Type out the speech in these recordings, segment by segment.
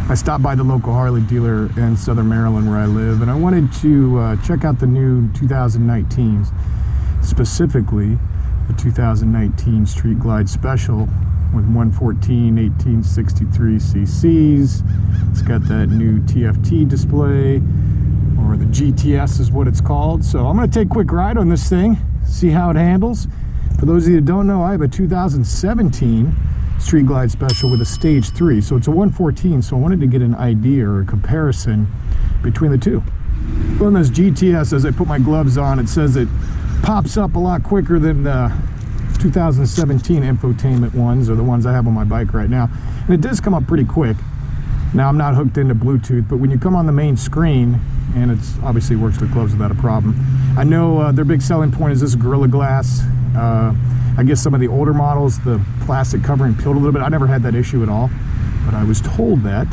I stopped by the local Harley dealer in Southern Maryland where I live, and I wanted to check out the new 2019s, specifically the 2019 Street Glide Special with 114 1863 cc's. It's got that new TFT display, or the GTS is what it's called. So I'm going to take a quick ride on this thing, see how it handles. For those of you that don't know, I have a 2017 Street Glide Special with a stage 3, so it's a 114, so I wanted to get an idea or a comparison between the two. On this GTS, as I put my gloves on, it says it pops up a lot quicker than the 2017 infotainment ones, or the ones I have on my bike right now, and it does come up pretty quick. Now, I'm not hooked into Bluetooth, but when you come on the main screen, and it's obviously works with gloves without a problem. I know their big selling point is this Gorilla Glass. I guess some of the older models, the plastic covering peeled a little bit. I never had that issue at all, but I was told that.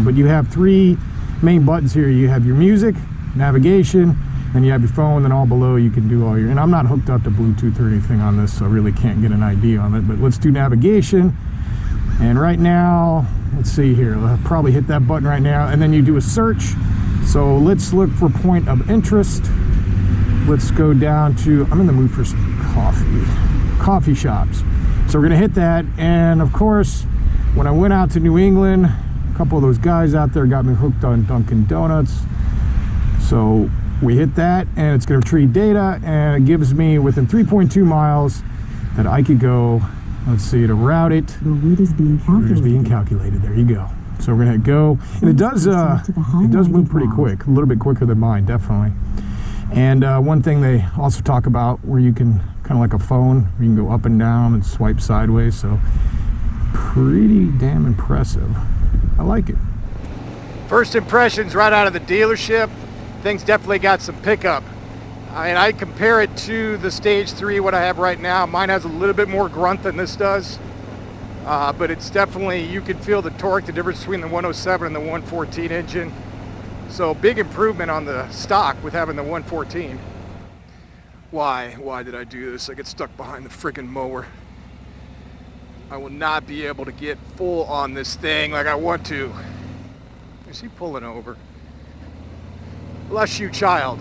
But you have 3 main buttons here. You have your music, navigation, then you have your phone, then all below you can do all your, and I'm not hooked up to Bluetooth or anything on this, so I really can't get an idea on it, but let's do navigation. And right now, let's see here, I'll probably hit that button right now, and then you do a search. So let's look for point of interest. Let's go down to, I'm in the mood for some coffee shops. So we're gonna hit that, and of course, when I went out to New England, a couple of those guys out there got me hooked on Dunkin Donuts. So we hit that, and it's gonna retrieve data, and it gives me within 3.2 miles that I could go, let's see, to route it. The route is being calculated. Route is being calculated, there you go. So we're gonna go, and it does move pretty quick, a little bit quicker than mine, definitely. And one thing they also talk about, where you can, kind of like a phone, you can go up and down and swipe sideways, so pretty damn impressive. I like it. First impressions right out of the dealership, things definitely got some pickup. I mean, I compare it to the Stage 3, what I have right now. Mine has a little bit more grunt than this does. But it's definitely, you can feel the torque, the difference between the 107 and the 114 engine. So big improvement on the stock with having the 114. Why did I do this? I get stuck behind the friggin' mower. I will not be able to get full on this thing like I want to. Is he pulling over? Bless you, child.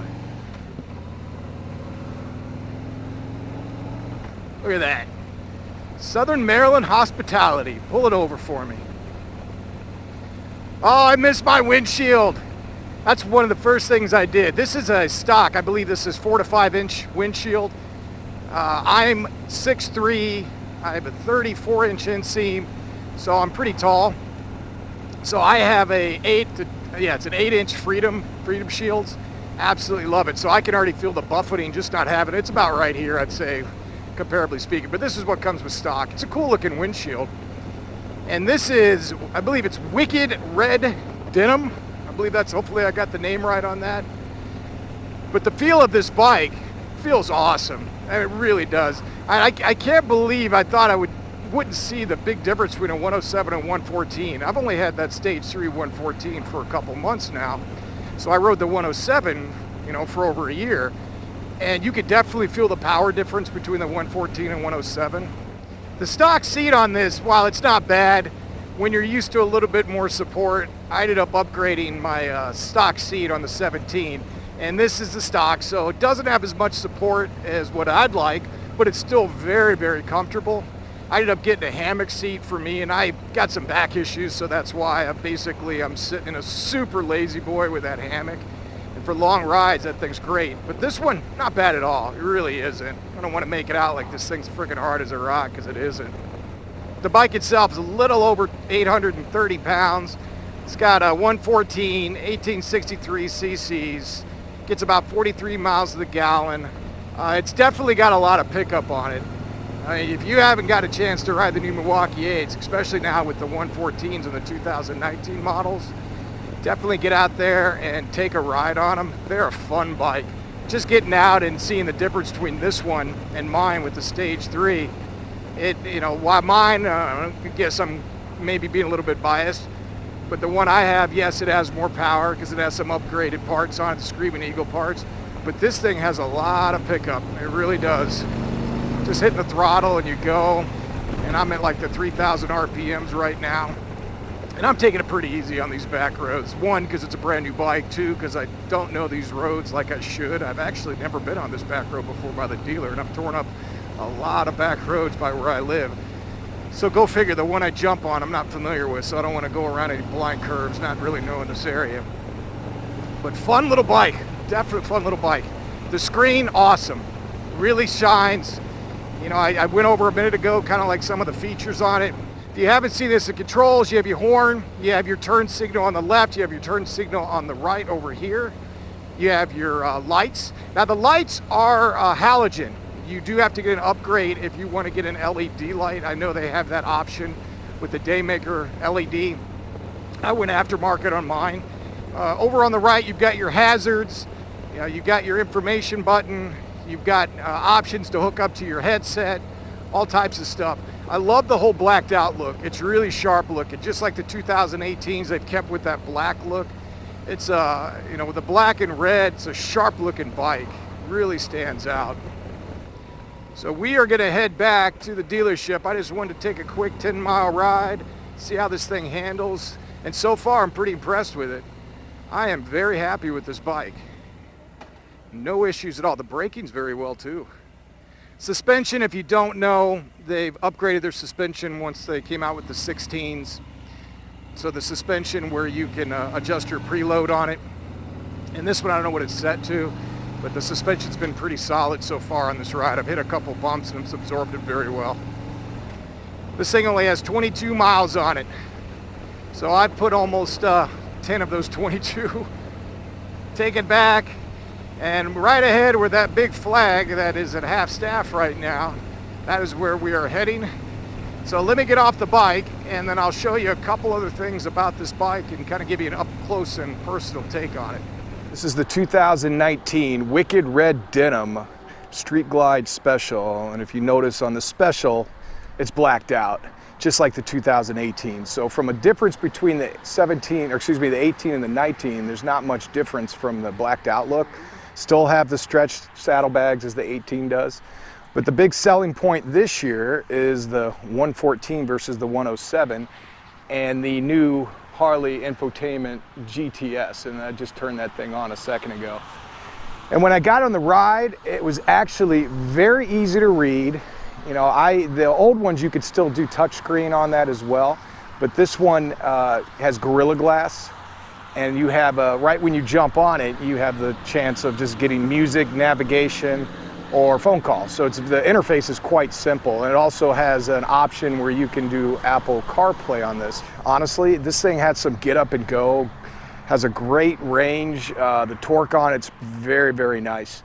Look at that. Southern Maryland hospitality. Pull it over for me. Oh, I missed my windshield. That's one of the first things I did. This is a stock. I believe this is 4 to 5 inch windshield. I'm 6'3". I have a 34 inch inseam, so I'm pretty tall. So I have it's an 8 inch Freedom Shields. Absolutely love it. So I can already feel the buffeting, just not having it. It's about right here, I'd say, comparably speaking. But this is what comes with stock. It's a cool looking windshield. And this is, I believe it's Wicked Red Denim. I believe that's, hopefully I got the name right on that. But the feel of this bike feels awesome. And it really does. I can't believe I thought I wouldn't see the big difference between a 107 and 114. I've only had that Stage 3 114 for a couple months now. So I rode the 107, for over a year. And you could definitely feel the power difference between the 114 and 107. The stock seat on this, while it's not bad, when you're used to a little bit more support, I ended up upgrading my stock seat on the 17. And this is the stock, so it doesn't have as much support as what I'd like, but it's still very, very comfortable. I ended up getting a hammock seat for me, and I got some back issues, so that's why I'm sitting in a super lazy boy with that hammock. And for long rides, that thing's great. But this one, not bad at all. It really isn't. I don't want to make it out like this thing's freaking hard as a rock, because it isn't. The bike itself is a little over 830 pounds. It's got a 114 1863 cc's. Gets about 43 miles to the gallon. It's definitely got a lot of pickup on it. I mean, if you haven't got a chance to ride the new Milwaukee 8s, especially now with the 114s and the 2019 models, definitely get out there and take a ride on them. They're a fun bike. Just getting out and seeing the difference between this one and mine with the Stage 3. While mine, I guess I'm maybe being a little bit biased, but the one I have, yes, it has more power because it has some upgraded parts on it, the Screaming Eagle parts, but this thing has a lot of pickup. It really does. Just hitting the throttle and you go, and I'm at like the 3,000 RPMs right now. And I'm taking it pretty easy on these back roads. One, because it's a brand new bike. Two, because I don't know these roads like I should. I've actually never been on this back road before by the dealer, and I've torn up a lot of back roads by where I live. So go figure, the one I jump on I'm not familiar with, so I don't want to go around any blind curves, not really knowing this area. But fun little bike, definitely fun little bike. The screen, awesome, really shines. You know, I went over a minute ago kind of like some of the features on it. If you haven't seen this, the controls, you have your horn, you have your turn signal on the left, you have your turn signal on the right over here. You have your lights. Now the lights are halogen. You do have to get an upgrade if you want to get an LED light. I know they have that option with the Daymaker LED. I went aftermarket on mine. Over on the right, you've got your hazards. You've got your information button. You've got options to hook up to your headset, all types of stuff. I love the whole blacked out look. It's really sharp looking, just like the 2018s. They've kept with that black look. It's you know, with the black and red, it's a sharp looking bike. Really stands out. So we are gonna head back to the dealership. I just wanted to take a quick 10-mile ride, see how this thing handles. And so far, I'm pretty impressed with it. I am very happy with this bike. No issues at all. The braking's very well too. Suspension, if you don't know, they've upgraded their suspension once they came out with the 16s. So the suspension where you can adjust your preload on it. And this one, I don't know what it's set to, but the suspension's been pretty solid so far on this ride. I've hit a couple bumps and it's absorbed it very well. This thing only has 22 miles on it. So I put almost 10 of those 22. Take it back. And right ahead where that big flag that is at half staff right now, that is where we are heading. So let me get off the bike and then I'll show you a couple other things about this bike and kind of give you an up close and personal take on it. This is the 2019 Wicked Red Denim Street Glide Special. And if you notice on the Special, it's blacked out, just like the 2018. So from a difference between the 18 and the 19, there's not much difference from the blacked out look. Still have the stretched saddlebags as the 18 does. But the big selling point this year is the 114 versus the 107 and the new Harley Infotainment GTS. And I just turned that thing on a second ago. And when I got on the ride, it was actually very easy to read. You know, the old ones you could still do touchscreen on that as well. But this one has Gorilla Glass. And you have, right when you jump on it, you have the chance of just getting music, navigation, or phone calls. So the interface is quite simple. And it also has an option where you can do Apple CarPlay on this. Honestly, this thing had some get up and go, has a great range. The torque on it's very, very nice.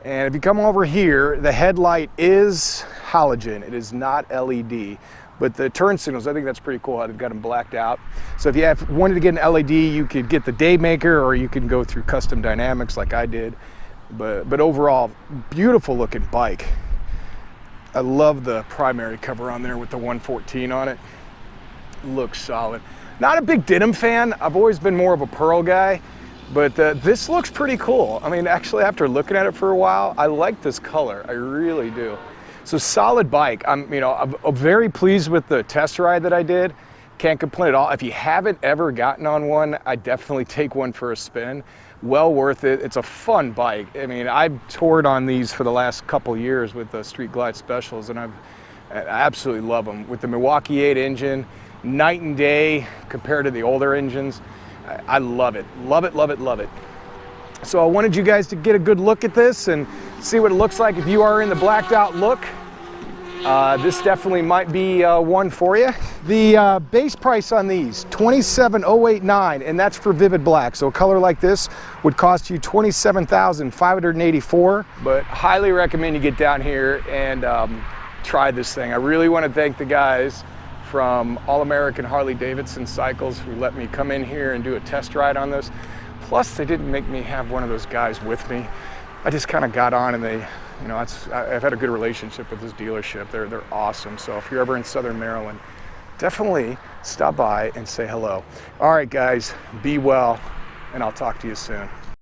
And if you come over here, the headlight is halogen. It is not LED. But the turn signals, I think that's pretty cool how they've got them blacked out. So if you wanted to get an LED, you could get the Daymaker or you can go through custom dynamics like I did. But overall, beautiful looking bike. I love the primary cover on there with the 114 on it. Looks solid. Not a big denim fan. I've always been more of a pearl guy, but this looks pretty cool. I mean, actually, after looking at it for a while, I like this color. I really do. So solid bike. I'm very pleased with the test ride that I did. Can't complain at all. If you haven't ever gotten on one, I definitely take one for a spin. Well worth it. It's a fun bike. I mean, I've toured on these for the last couple years with the Street Glide Specials, and I absolutely love them. With the Milwaukee 8 engine, night and day compared to the older engines. I love it. Love it, love it, love it. So I wanted you guys to get a good look at this and see what it looks like if you are in the blacked out look. This definitely might be one for you. The base price on these, $27,089, and that's for vivid black. So a color like this would cost you $27,584. But highly recommend you get down here and try this thing. I really want to thank the guys from All-American Harley-Davidson Cycles who let me come in here and do a test ride on this. Plus, they didn't make me have one of those guys with me. I just kind of got on and they, you know, I've had a good relationship with this dealership. They're awesome. So if you're ever in Southern Maryland, definitely stop by and say hello. All right, guys, be well, and I'll talk to you soon.